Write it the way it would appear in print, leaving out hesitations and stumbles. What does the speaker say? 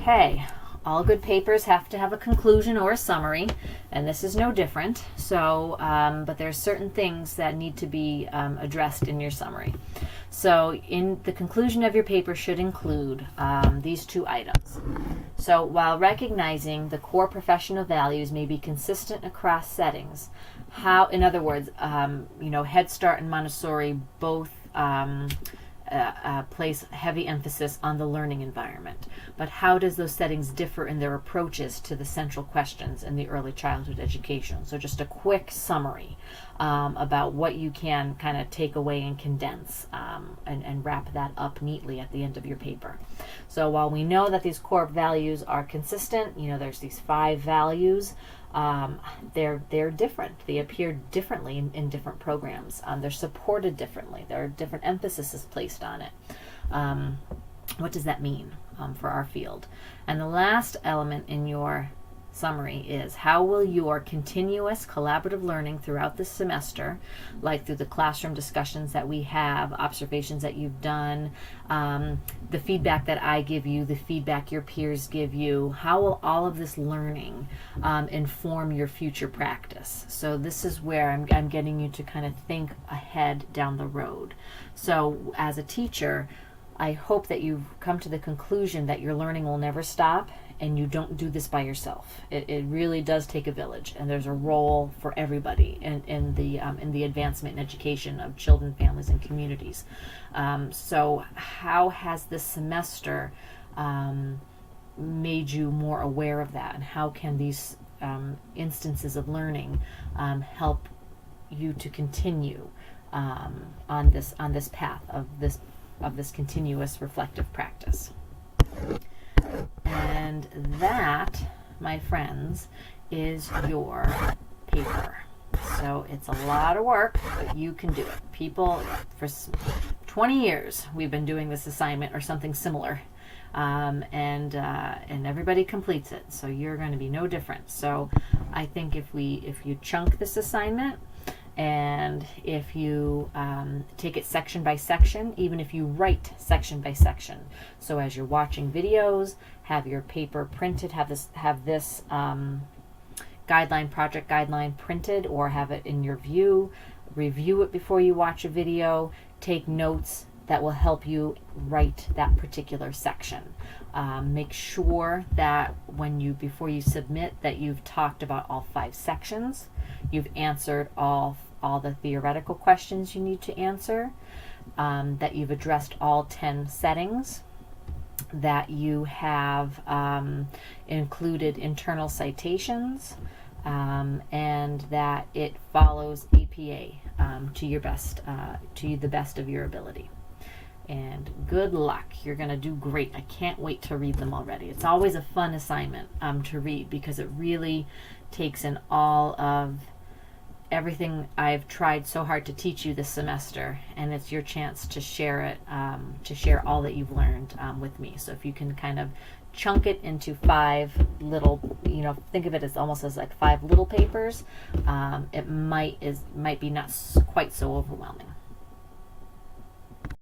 Okay, all good papers have to have a conclusion or a summary, and this is no different. So, but there's certain things that need to be addressed in your summary. So, in the conclusion of your paper should include these two items. So, while recognizing the core professional values may be consistent across settings, how, in other words, Head Start and Montessori both place heavy emphasis on the learning environment. But how does those settings differ in their approaches to the central questions in the early childhood education? So just a quick summary about what you can kind of take away and condense and wrap that up neatly at the end of your paper. So while we know that these core values are consistent, there's these 5 values. They're different. They appear differently in different programs. They're supported differently. There are different emphases placed on it. What does that mean for our field? And the last element in your summary is, how will your continuous collaborative learning throughout the semester, like through the classroom discussions that we have, observations that you've done, the feedback that I give you, the feedback your peers give you, how will all of this learning inform your future practice? So this is where I'm getting you to kind of think ahead down the road. So as a teacher, I hope that you've come to the conclusion that your learning will never stop, and you don't do this by yourself. It really does take a village, and there's a role for everybody in the advancement and education of children, families, and communities. So how has this semester made you more aware of that, and how can these instances of learning help you to continue on this path of this continuous reflective practice? And that, my friends, is your paper. So it's a lot of work, but you can do it. People, for 20 years, we've been doing this assignment or something similar, and everybody completes it. So you're going to be no different. So I think if you chunk this assignment, and if you take it section by section, even if you write section by section, so as you're watching videos, have your paper printed, have this project guideline printed, or have it in your view, review it before you watch a video, take notes that will help you write that particular section. Make sure that before you submit, that you've talked about all 5 sections, you've answered all the theoretical questions you need to answer, that you've addressed all 10 settings, that you have included internal citations, and that it follows APA to the best of your ability. And good luck. You're going to do great. I can't wait to read them already. It's always a fun assignment to read, because it really takes in all of everything I've tried so hard to teach you this semester, and it's your chance to share it, to share all that you've learned with me. So if you can kind of chunk it into 5 little, think of it as almost as like 5 little papers, it might be not quite so overwhelming.